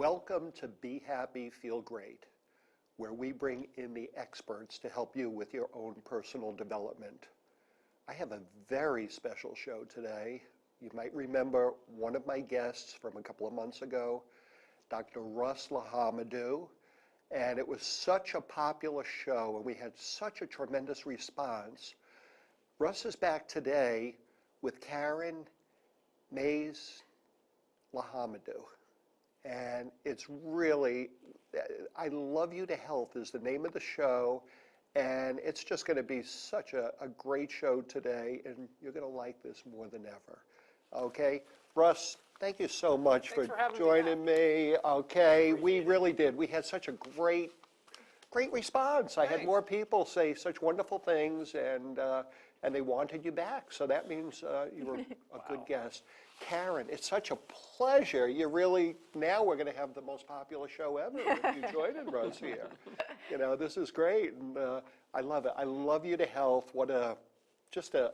Welcome to Be Happy, Feel Great, where we bring in the experts to help you with your own personal development. I have a very special show today. You might remember one of my guests from a couple of months ago, Dr. Russ, and it was such a popular show and we had such a tremendous response. Russ is back today with Karen Mays Lahamadou. And it's really, I Love You to Health is the name of the show, and it's just going to be such a great show today, and you're going to like this more than ever. Okay, Russ, thank you so much for joining me. Okay, we really did. We had such a great response. I had more people say such wonderful things, and they wanted you back. So that means you were a good guest. Karen, it's such a pleasure. Now we're going to have the most popular show ever with you joining Russ here. You know, this is great, and I love it. I Love You to Health. What just a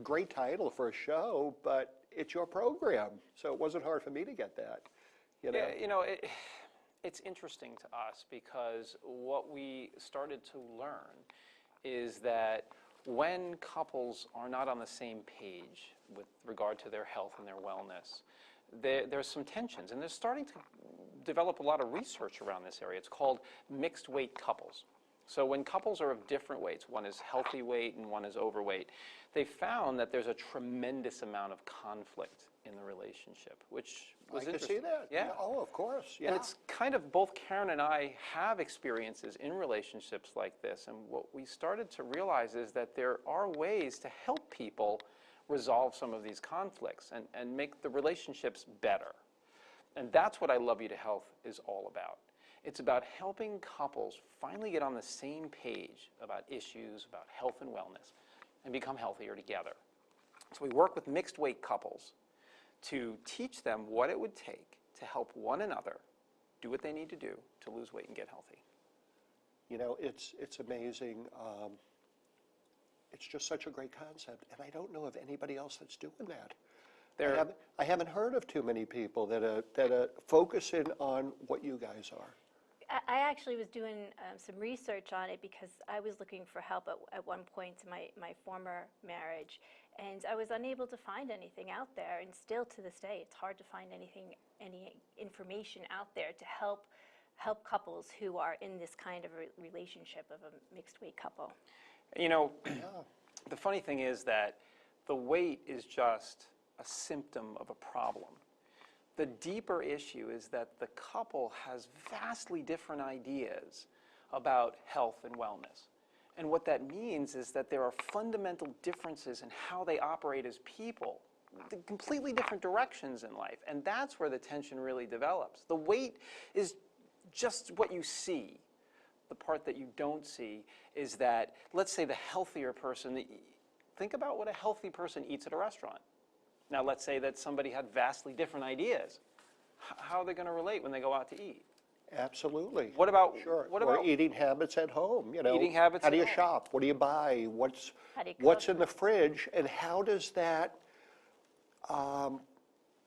great title for a show, but it's your program, so it wasn't hard for me to get that. You know? Yeah, it's interesting to us because what we started to learn is that when couples are not on the same page with regard to their health and their wellness, there's some tensions, and they're starting to develop a lot of research around this area. It's called mixed weight couples. So when couples are of different weights, one is healthy weight and one is overweight, they found that there's a tremendous amount of conflict in the relationship, which was interesting. I can see that. Yeah. Oh, of course. Yeah. And it's kind of, both Karen and I have experiences in relationships like this, and what we started to realize is that there are ways to help people resolve some of these conflicts and make the relationships better. And that's what I Love You to Health is all about. It's about helping couples finally get on the same page about issues, about health and wellness, and become healthier together. So we work with mixed weight couples to teach them what it would take to help one another do what they need to do to lose weight and get healthy. You know, it's amazing. It's just such a great concept, and I don't know of anybody else that's doing that. I haven't heard of too many people that are focusing on what you guys are. I actually was doing some research on it because I was looking for help at one point in my former marriage, and I was unable to find anything out there, and still to this day it's hard to find any information out there to help couples who are in this kind of a relationship of a mixed weight couple. You know, the funny thing is that the weight is just a symptom of a problem. The deeper issue is that the couple has vastly different ideas about health and wellness. And what that means is that there are fundamental differences in how they operate as people, completely different directions in life. And that's where the tension really develops. The weight is just what you see. The part that you don't see is that, let's say the healthier person, think about what a healthy person eats at a restaurant. Now, let's say that somebody had vastly different ideas. How are they going to relate when they go out to eat? Absolutely. What about or eating habits at home? You know, eating habits? How do you shop? What do you buy? What's in the fridge? And how does that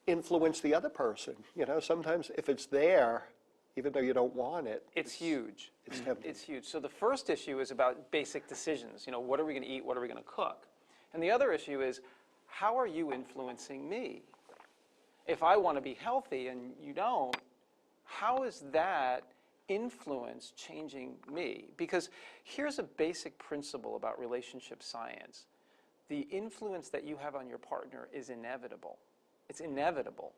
influence the other person? You know, sometimes if it's there, even though you don't want it, it's huge. It's tempting. It's huge. So the first issue is about basic decisions. You know, what are we going to eat? What are we going to cook? And the other issue is, how are you influencing me? If I want to be healthy and you don't, how is that influence changing me? Because here's a basic principle about relationship science. The influence that you have on your partner is inevitable. It's inevitable.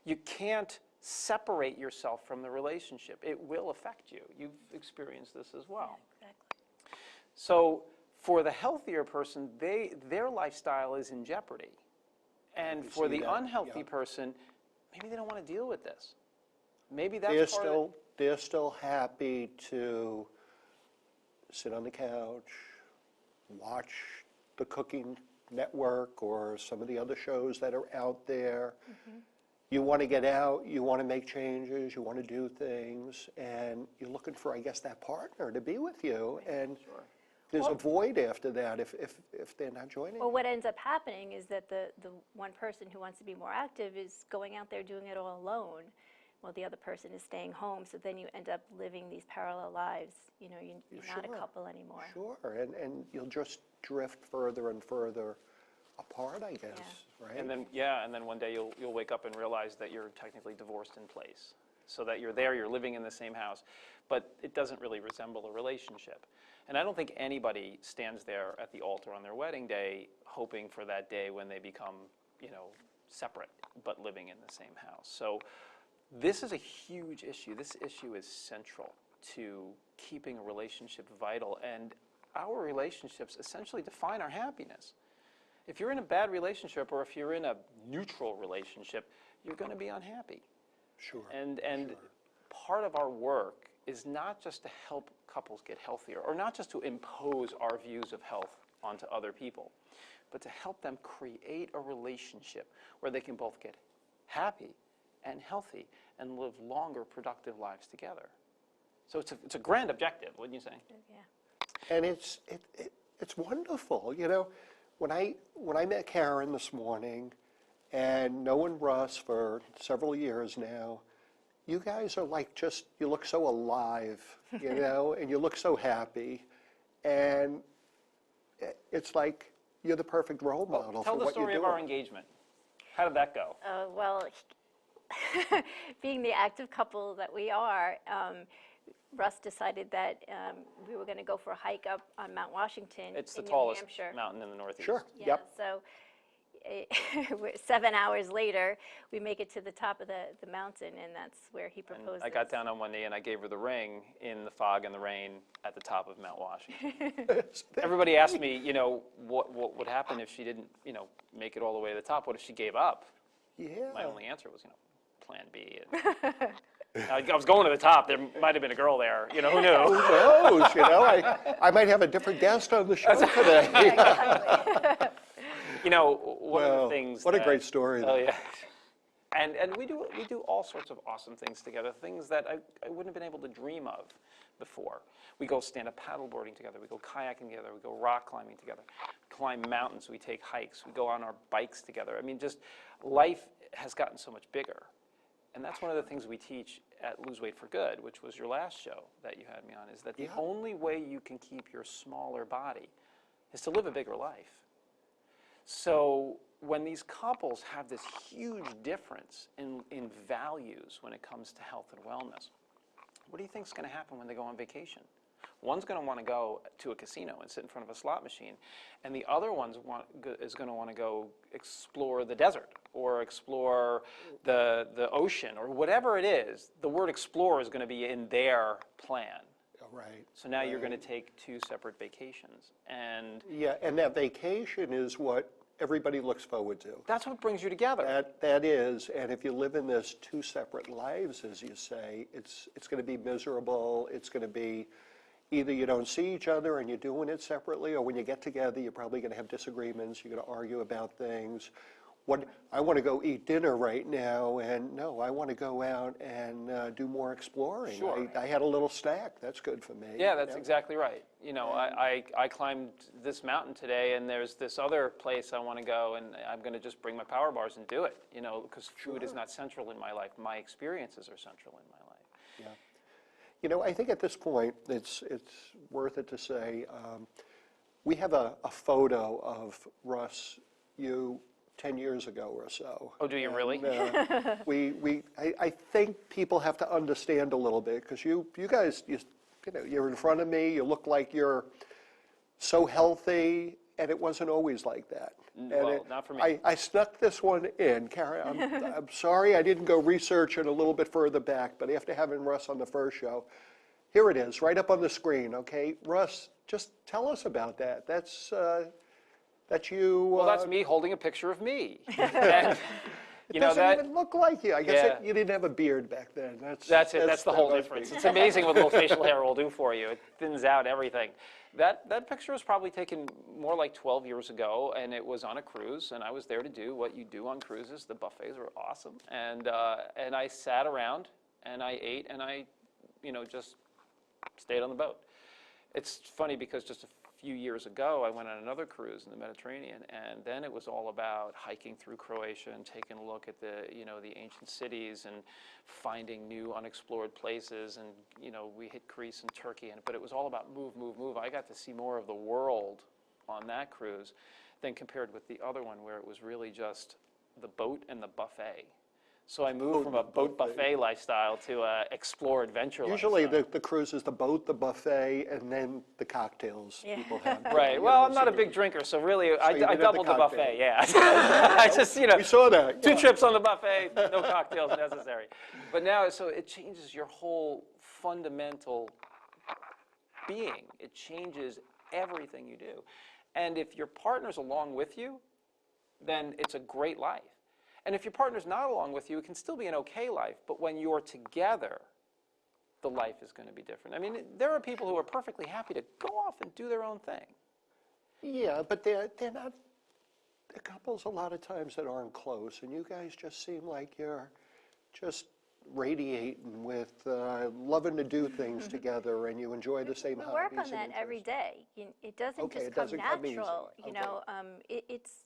You can't separate yourself from the relationship. It will affect you. You've experienced this as well. Yeah, exactly. So for the healthier person, their lifestyle is in jeopardy. And for the unhealthy person, maybe they don't want to deal with this. Maybe that's they're still happy to sit on the couch, watch the Cooking Network or some of the other shows that are out there. Mm-hmm. You want to get out, you want to make changes, you want to do things, and you're looking for, I guess, that partner to be with you. And there's a void after that if they're not joining. Well, what ends up happening is that the one person who wants to be more active is going out there doing it all alone, while the other person is staying home. So then you end up living these parallel lives. You're not a Sure. couple anymore. Sure, and you'll just drift further and further apart, I guess, right? And then one day you'll wake up and realize that you're technically divorced in place. So that you're living in the same house, but it doesn't really resemble a relationship. And I don't think anybody stands there at the altar on their wedding day hoping for that day when they become, separate, but living in the same house. So this is a huge issue. This issue is central to keeping a relationship vital, and our relationships essentially define our happiness. If you're in a bad relationship or if you're in a neutral relationship, you're going to be unhappy. Sure. And sure. part of our work is not just to help couples get healthier, or not just to impose our views of health onto other people, but to help them create a relationship where they can both get happy and healthy and live longer, productive lives together. So it's a grand objective, wouldn't you say? Yeah. And it's wonderful, When I met Karen this morning, and knowing Russ for several years now, you guys are like you look so alive, and you look so happy, and it's like you're the perfect role model Tell for the what you're story doing. of our engagement. How did that go? Well, being the active couple that we are, Russ decided that we were going to go for a hike up on Mount Washington It's the in New tallest Hampshire. mountain in the Northeast. Sure. Yeah, Yep. so 7 hours later, we make it to the top of the mountain, and that's where he And proposes. I got down on one knee and I gave her the ring in the fog and the rain at the top of Mount Washington. Everybody asked me, what would happen if she didn't, make it all the way to the top? What if she gave up? Yeah. My only answer was, plan B. And I was going to the top. There might have been a girl there. Who Who knew? knows? I might have a different guest on the show today. Exactly. One of Well, the things. what a great story, Oh though. yeah. And we do all sorts of awesome things together. Things that I wouldn't have been able to dream of before. We go stand-up paddleboarding together. We go kayaking together. We go rock climbing together. Climb mountains. We take hikes. We go on our bikes together. I mean, just life has gotten so much bigger. And that's one of the things we teach at Lose Weight for Good, which was your last show that you had me on, is that the Yeah. only way you can keep your smaller body is to live a bigger life. So when these couples have this huge difference in values when it comes to health and wellness, what do you think is going to happen when they go on vacation? One's going to want to go to a casino and sit in front of a slot machine, and the other is going to want to go explore the desert or explore the ocean or whatever it is. The word explore is going to be in their plan. Right. So now you're right. going to take two separate vacations, and Yeah, and that vacation is what everybody looks forward to. that's what brings you together. That is, and if you live in this two separate lives, as you say, it's going to be miserable. It's going to be either you don't see each other and you're doing it separately, or when you get together, you're probably going to have disagreements. You're going to argue about things. I want to go eat dinner right now, and no, I want to go out and do more exploring. Sure. I had a little snack. That's good for me. Yeah, that's exactly right. I climbed this mountain today, and there's this other place I want to go, and I'm going to just bring my power bars and do it, because food is not central in my life. My experiences are central in my life. Yeah. I think at this point, it's worth it to say, we have a photo of Russ, you, 10 years ago or so. Oh, do you really? And, I think people have to understand a little bit, because you guys, you're in front of me, you look like you're so healthy, and it wasn't always like that. Well, not for me. I snuck this one in, Karen. I'm sorry I didn't go research it a little bit further back, but after having Russ on the first show, here it is, right up on the screen, okay? Russ, just tell us about that. That's you. Well, that's me holding a picture of me. And, It doesn't even look like you. I guess Yeah. you didn't have a beard back then. That's it. That's the whole that must difference. be. It's amazing what a little facial hair will do for you. It thins out everything. That picture was probably taken more like 12 years ago, and it was on a cruise, and I was there to do what you do on cruises. The buffets were awesome, and I sat around and I ate and I, just stayed on the boat. It's funny because just a few years ago, I went on another cruise in the Mediterranean, and then it was all about hiking through Croatia and taking a look at the, the ancient cities and finding new unexplored places. And, we hit Greece and Turkey, but it was all about move, move, move. I got to see more of the world on that cruise than compared with the other one, where it was really just the boat and the buffet. So I moved from a boat buffet lifestyle to a explore adventure Usually lifestyle. the cruise is the boat, the buffet, and then the cocktails people have. Right. Well, I'm not a big drinker, so really, you I did the doubled the cocktail. buffet. Yeah. I just, We saw that. two yeah. trips on the buffet, no cocktails necessary. But now, so it changes your whole fundamental being. It changes everything you do. And if your partner's along with you, then it's a great life. And if your partner's not along with you, it can still be an okay life, but when you're together, the life is going to be different. I mean, there are people who are perfectly happy to go off and do their own thing. Yeah, but they're not, the couples a lot of times that aren't close, and you guys just seem like you're just radiating with loving to do things together, and you enjoy the same We hobbies work on and that every interests. day. It doesn't Okay, just it come doesn't come easy. natural. Okay.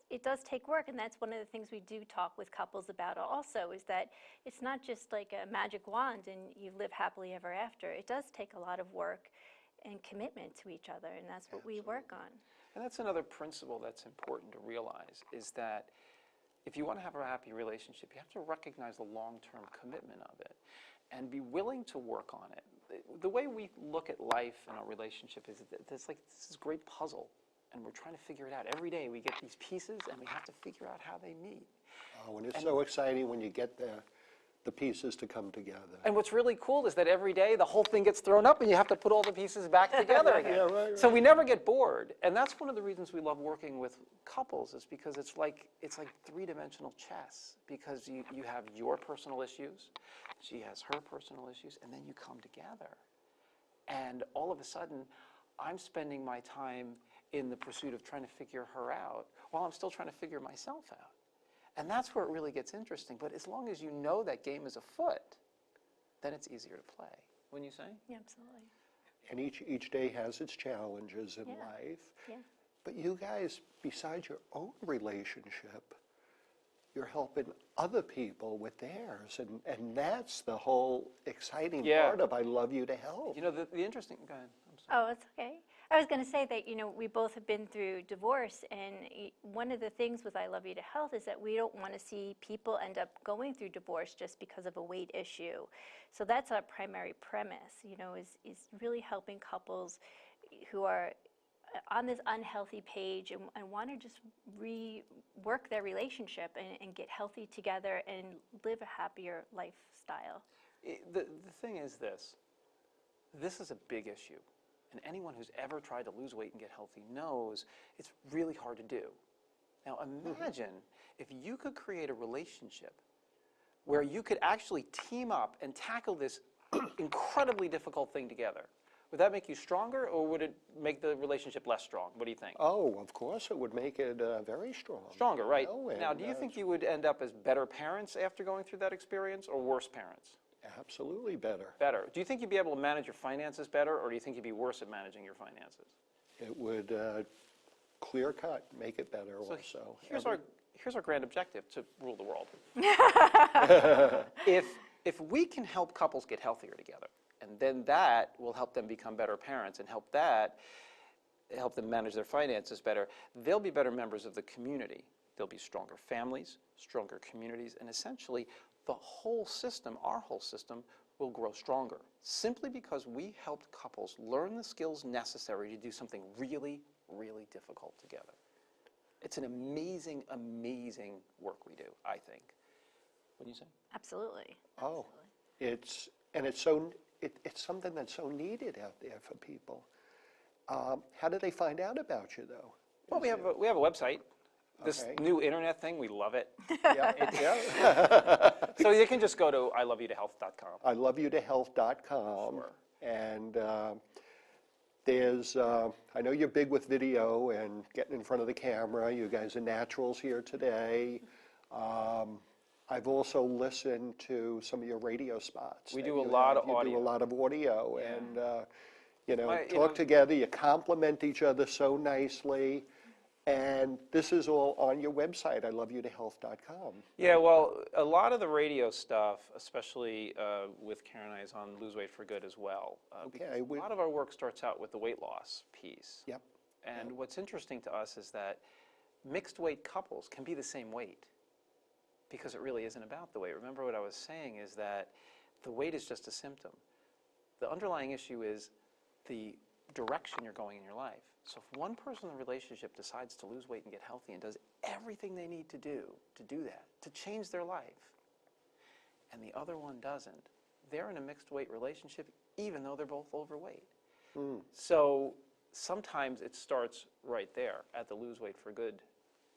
It does take work, and that's one of the things we do talk with couples about also, is that it's not just like a magic wand and you live happily ever after. It does take a lot of work and commitment to each other, and that's what we work on. And that's another principle that's important to realize, is that if you want to have a happy relationship, you have to recognize the long-term commitment of it and be willing to work on it. The way we look at life and our relationship is that it's like this is a great puzzle, and we're trying to figure it out. Every day we get these pieces, and we have to figure out how they meet. Oh, and it's so exciting when you get the pieces to come together. And what's really cool is that every day the whole thing gets thrown up and you have to put all the pieces back together again. Yeah, right. So we never get bored. And that's one of the reasons we love working with couples, is because it's like three-dimensional chess, because you have your personal issues, she has her personal issues, and then you come together. And all of a sudden, I'm spending my time in the pursuit of trying to figure her out while I'm still trying to figure myself out. And that's where it really gets interesting. But as long as you know that game is afoot, then it's easier to play. Wouldn't you say? Yeah, absolutely. And each day has its challenges in Yeah. life. Yeah. But you guys, besides your own relationship, you're helping other people with theirs. And that's the whole exciting part of I Love You to Help. You know, the interesting, go ahead. I'm sorry. Oh, it's okay. I was going to say that, we both have been through divorce, and one of the things with I Love You to Health is that we don't want to see people end up going through divorce just because of a weight issue. So that's our primary premise, is really helping couples who are on this unhealthy page and want to just rework their relationship and get healthy together and live a happier lifestyle. The thing is this is a big issue. And anyone who's ever tried to lose weight and get healthy knows it's really hard to do. Now imagine if you could create a relationship where you could actually team up and tackle this incredibly difficult thing together. Would that make you stronger, or would it make the relationship less strong? What do you think? Oh, of course it would make it very strong. Stronger, right. Now, And, do you think you would end up as better parents after going through that experience, or worse parents? Absolutely better. Better. Do you think you'd be able to manage your finances better, or do you think you'd be worse at managing your finances? It would clear cut, make it better also. Here's our grand objective: to rule the world. If we can help couples get healthier together, and then that will help them become better parents and help them manage their finances better, they'll be better members of the community. There'll be stronger families, stronger communities, and essentially the whole system, our whole system, will grow stronger, simply because we helped couples learn the skills necessary to do something really, really difficult together. It's an amazing, amazing work we do, I think. What do you say? Absolutely. Oh, it's something that's so needed out there for people. How do they find out about you, though? Well, we have a website. This Okay. new internet thing, we love it. Yeah, yeah. So you can just go to iloveyoutohealth.com. iloveyoutohealth.com. Sure. And there's, I know you're big with video and getting in front of the camera. You guys are naturals here today. I've also listened to some of your radio spots. We that do a you lot have. of You do audio. a lot of audio, and talk together, you complement each other so nicely. And this is all on your website, iloveyoutohealth.com. Yeah, well, a lot of the radio stuff, especially with Karen and I, is on Lose Weight for Good as well. Okay, A lot of our work starts out with the weight loss piece. Yep. And what's interesting to us is that mixed weight couples can be the same weight because it really isn't about the weight. Remember what I was saying is that the weight is just a symptom. The underlying issue is the direction you're going in your life. So if one person in the relationship decides to lose weight and get healthy and does everything they need to do that, to change their life, and the other one doesn't, they're in a mixed weight relationship even though they're both overweight. So sometimes it starts right there at the Lose Weight for Good,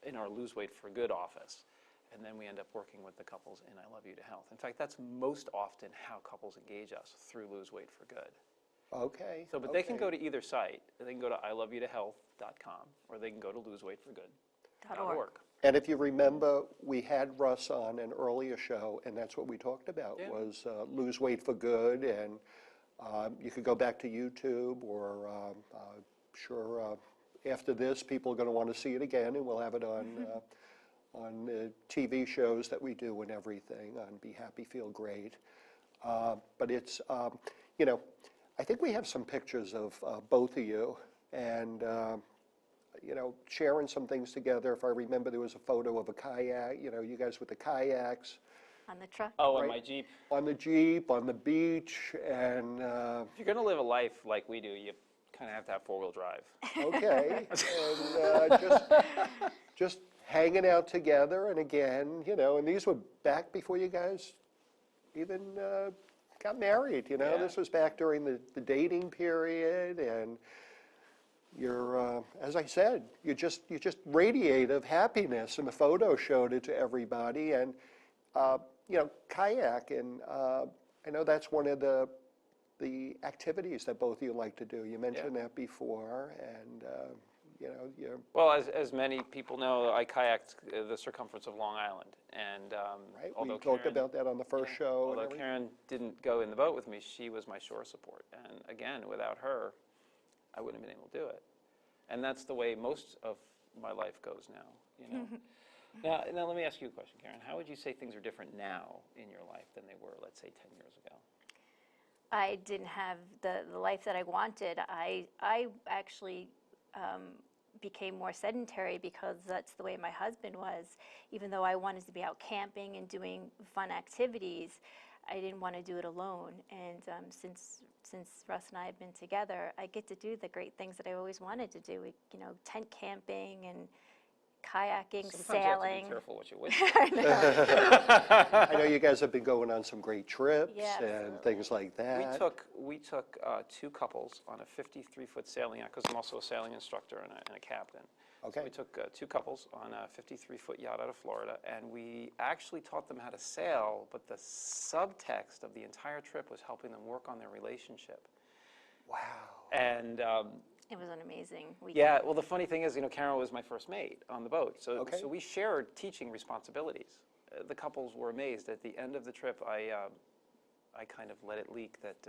in our Lose Weight for Good office. And then we end up working with the couples in I Love You to Health. In fact, that's most often how couples engage us, through Lose Weight for Good. Okay. So, but they can go to either site. They can go to iloveyoutohealth.com or they can go to loseweightforgood.org. And if you remember, we had Russ on an earlier show, and that's what we talked about, was lose weight for good. And you could go back to YouTube, or sure, after this, people are going to want to see it again, and we'll have it on TV shows that we do and everything, on Be Happy, Feel Great. But it's, I think we have some pictures of both of you, and sharing some things together. If I remember, there was a photo of a kayak, you guys with the kayaks. On the truck? Oh, on my Jeep. On the Jeep, on the beach, and... if you're going to live a life like we do, you kind of have to have four-wheel drive. Okay, and just hanging out together, and again, and these were back before you guys even got married, This was back during the dating period, and you're, as I said, you just radiate of happiness, and the photo showed it to everybody, and, kayak, and I know that's one of the activities that both of you like to do. You mentioned that before, and, you're... Well, as many people know, I kayaked the circumference of Long Island, and Right, we talked about that on the first show. Although Karen didn't go in the boat with me, she was my shore support, and again, without her, I wouldn't have been able to do it. And that's the way most of my life goes now, Now, let me ask you a question, Karen. How would you say things are different now in your life than they were, let's say, 10 years ago? I didn't have the life that I wanted. I actually became more sedentary because that's the way my husband was. Even though I wanted to be out camping and doing fun activities, I didn't want to do it alone. And since Russ and I have been together, I get to do the great things that I always wanted to do. Tent camping and kayaking, Sometimes sailing. You have to be careful what you wish I know you guys have been going on some great trips and things like that. We took two couples on a 53-foot sailing yacht, because I'm also a sailing instructor and a captain. Okay. So we took two couples on a 53-foot yacht out of Florida, and we actually taught them how to sail, but the subtext of the entire trip was helping them work on their relationship. Wow. And it was an amazing weekend. yeah, well, the funny thing is, Karen was my first mate on the boat, so we shared teaching responsibilities. The couples were amazed. At the end of the trip, I kind of let it leak that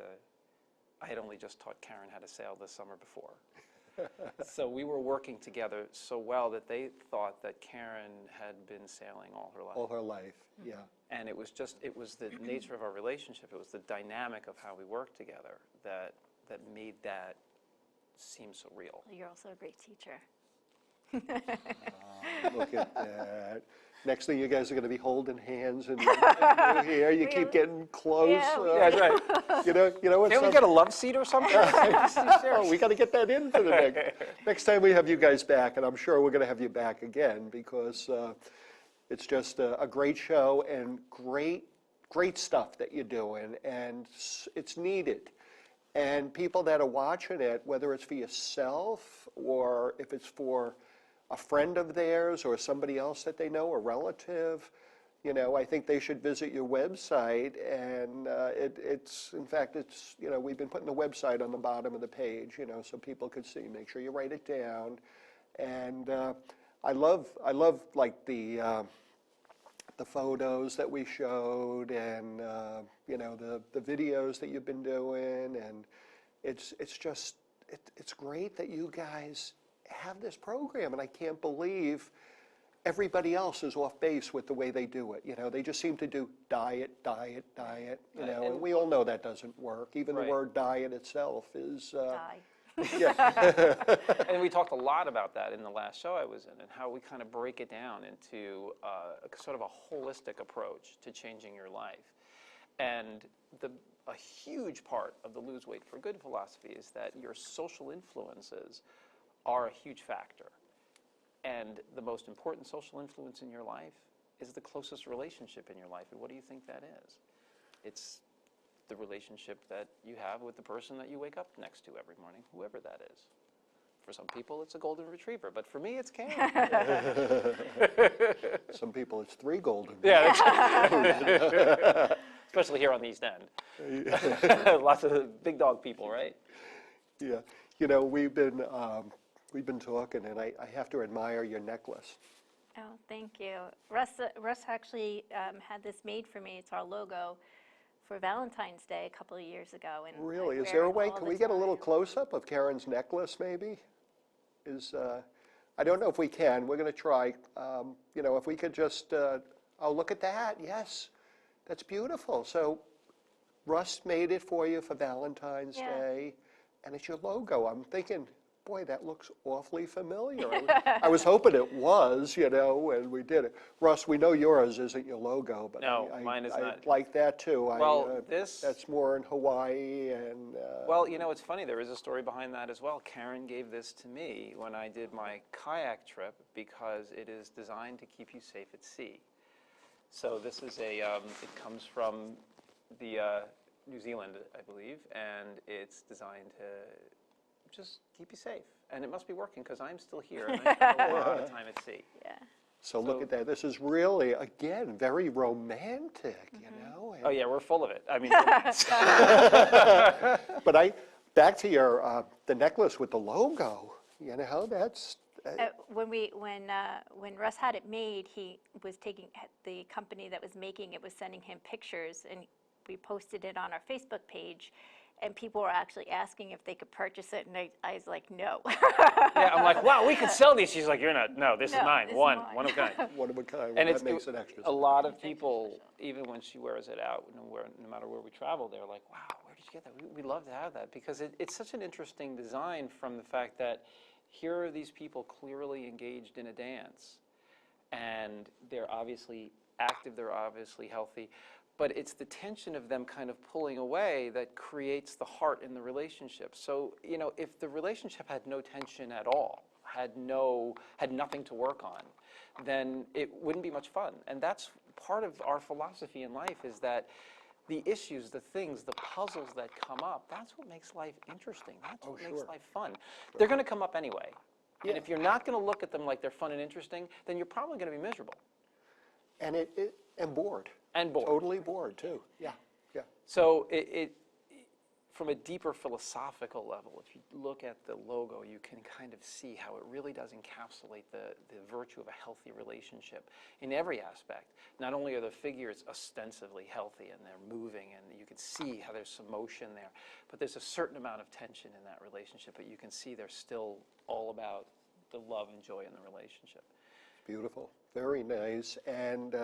I had only just taught Karen how to sail the summer before. So we were working together so well that they thought that Karen had been sailing all her life. All her life, yeah. And it was the nature of our relationship, it was the dynamic of how we worked together that made that seem so real. You're also a great teacher. Look at that. Next thing, you guys are going to be holding hands and here. You keep getting close. Yeah, that's right. You know what? Can we get a love seat or something? Oh, we got to get that in for the next time we have you guys back, and I'm sure we're going to have you back again, because it's just a great show and great stuff that you're doing, and it's needed. And people that are watching it, whether it's for yourself or if it's for a friend of theirs or somebody else that they know, a relative, I think they should visit your website. And in fact, we've been putting the website on the bottom of the page, so people could see. Make sure you write it down. And I love like the photos that we showed, and the videos that you've been doing, and it's just, it's great that you guys have this program, and I can't believe everybody else is off base with the way they do it. You know, they just seem to do diet, diet, diet, you know, and we all know that doesn't work. Even the Right. word diet itself is, Die. yeah, And we talked a lot about that in the last show I was in, and how we kind of break it down into sort of a holistic approach to changing your life. And a huge part of the Lose Weight for Good philosophy is that your social influences are a huge factor. And the most important social influence in your life is the closest relationship in your life. And what do you think that is? It's the relationship that you have with the person that you wake up next to every morning, whoever that is. For some people, it's a golden retriever, but for me, it's Karen. some people it's 3 golden. Yeah, especially here on the East End. Lots of big dog people, right? Yeah, you know, we've been talking, and I have to admire your necklace. Oh, thank you. Russ actually had this made for me. It's our logo for Valentine's Day a couple of years ago. And Really? I Is wear there a it way? all Can the we get a little time. close-up of Karen's necklace, maybe? I don't know if we can. We're going to try. You know, if we could just, oh, look at that. Yes, that's beautiful. So Russ made it for you for Valentine's Yeah. Day, and it's your logo. I'm thinking, boy, that looks awfully familiar. I was hoping it was, you know, and we did it. Russ, we know yours isn't your logo, but No, mine is I not. like that too. Well, that's more in Hawaii and. Well, you know, it's funny. There is a story behind that as well. Karen gave this to me when I did my kayak trip because it is designed to keep you safe at sea. So this is it comes from the New Zealand, I believe, and it's designed to just keep you safe. And it must be working because I'm still here and I spend a lot of time at sea. Yeah. So look at that. This is really, again, very romantic, you know. Oh yeah, we're full of it. I mean, But back to your the necklace with the logo. You know, that's When Russ had it made, he was taking the company that was making it was sending him pictures, and we posted it on our Facebook page, and people were actually asking if they could purchase it, and I was like, no. yeah, I'm like, wow, we could sell these. She's like, you're not. No, this is No, mine. this is one mine. of a kind. one of a kind. And That makes it extra. a lot of people, even when she wears it out, no matter where we travel, they're like, wow, where did you get that? We love to have that because it's such an interesting design from the fact that here are these people clearly engaged in a dance, and they're obviously active, they're obviously healthy, but it's the tension of them kind of pulling away that creates the heart in the relationship. So, you know, if the relationship had no tension at all, had nothing to work on, then it wouldn't be much fun. And that's part of our philosophy in life, is that the issues, the things, the puzzles that come up, that's what makes life interesting. That's what makes life fun. They're going to come up anyway. And if you're not going to look at them like they're fun and interesting, then you're probably going to be miserable. And and bored. And bored. Totally bored too. Yeah, yeah. So from a deeper philosophical level, if you look at the logo, you can kind of see how it really does encapsulate the virtue of a healthy relationship in every aspect. Not only are the figures ostensibly healthy and they're moving and you can see how there's some motion there, but there's a certain amount of tension in that relationship, but you can see they're still all about the love and joy in the relationship. Beautiful. Very nice. And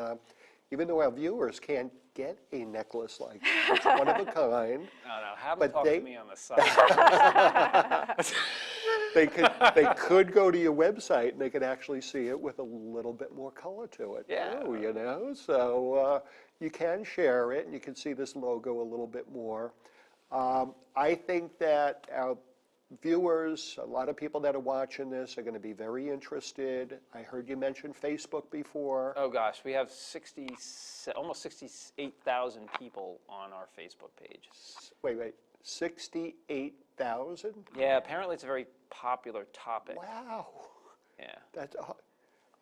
even though our viewers can't get a necklace like this, it's one of a kind. No, have them But talk they- to me on the side. They could go to your website and they could actually see it with a little bit more color to it Yeah. too, you know. So you can share it and you can see this logo a little bit more. I think that our viewers, a lot of people that are watching this are going to be very interested. I heard you mention Facebook before. Oh gosh, we have almost 68,000 people on our Facebook page. Wait, 68,000? Yeah, apparently it's a very popular topic. Wow. Yeah. That's,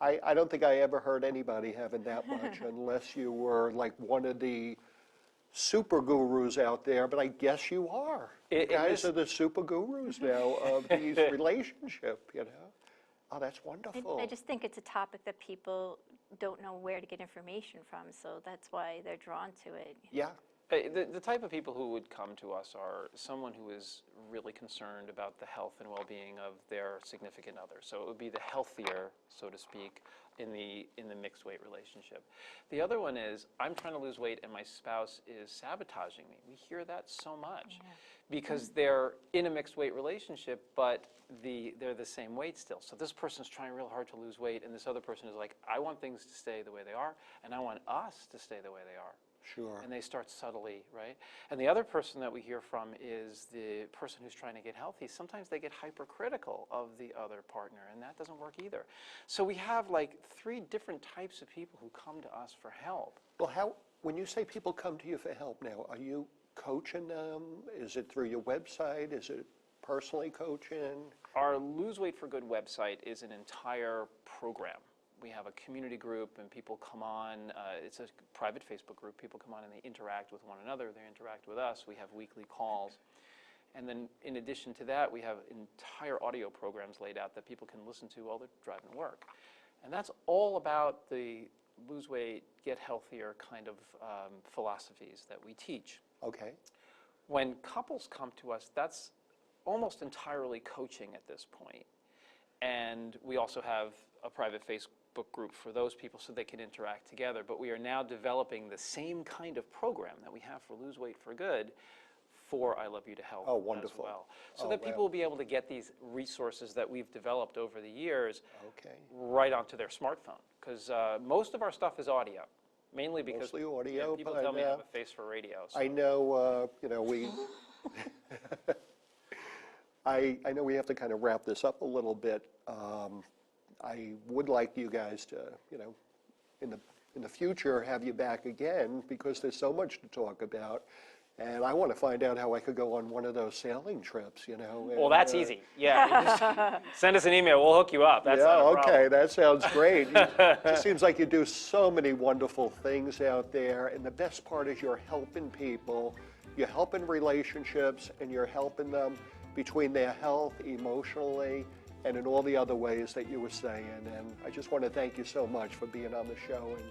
I don't think I ever heard anybody having that much unless you were like one of the super gurus out there, but I guess you are. You guys are the super gurus now of these relationship, you know. Oh, that's wonderful. I just think it's a topic that people don't know where to get information from, so that's why they're drawn to it. Yeah, The type of people who would come to us are someone who is really concerned about the health and well-being of their significant other. So it would be the healthier, so to speak, in the mixed weight relationship. The other one is, I'm trying to lose weight and my spouse is sabotaging me. We hear that so much because they're in a mixed weight relationship, but they're the same weight still. So this person's trying real hard to lose weight, and this other person is like, I want things to stay the way they are, and I want us to stay the way they are. Sure. And they start subtly, right? And the other person that we hear from is the person who's trying to get healthy. Sometimes they get hypercritical of the other partner, and that doesn't work either. So we have like 3 different types of people who come to us for help. Well, when you say people come to you for help now, are you coaching them? Is it through your website? Is it personally coaching? Our Lose Weight for Good website is an entire program. We have a community group and people come on, it's a private Facebook group, people come on and they interact with one another, they interact with us, we have weekly calls. And then in addition to that, we have entire audio programs laid out that people can listen to while they're driving to work. And that's all about the lose weight, get healthier kind of philosophies that we teach. Okay. When couples come to us, that's almost entirely coaching at this point. And we also have a private Facebook group for those people so they can interact together. But we are now developing the same kind of program that we have for Lose Weight for Good for I Love You to Help as well. So that people will be able to get these resources that we've developed over the years right onto their smartphone. Because most of our stuff is audio, mainly because audio, people tell me I have a face for radio. So. I know, we... I know we have to kind of wrap this up a little bit. I would like you guys to, in the future, have you back again because there's so much to talk about. And I want to find out how I could go on one of those sailing trips, Well, that's easy. Yeah, you just send us an email. We'll hook you up. That's not a problem. Okay, that sounds great. It just seems like you do so many wonderful things out there. And the best part is you're helping people. You're helping relationships, and you're helping them between their health, emotionally, and in all the other ways that you were saying. And I just want to thank you so much for being on the show and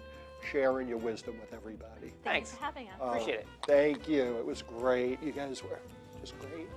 sharing your wisdom with everybody. Thanks for having us. Appreciate it. Thank you. It was great. You guys were just great.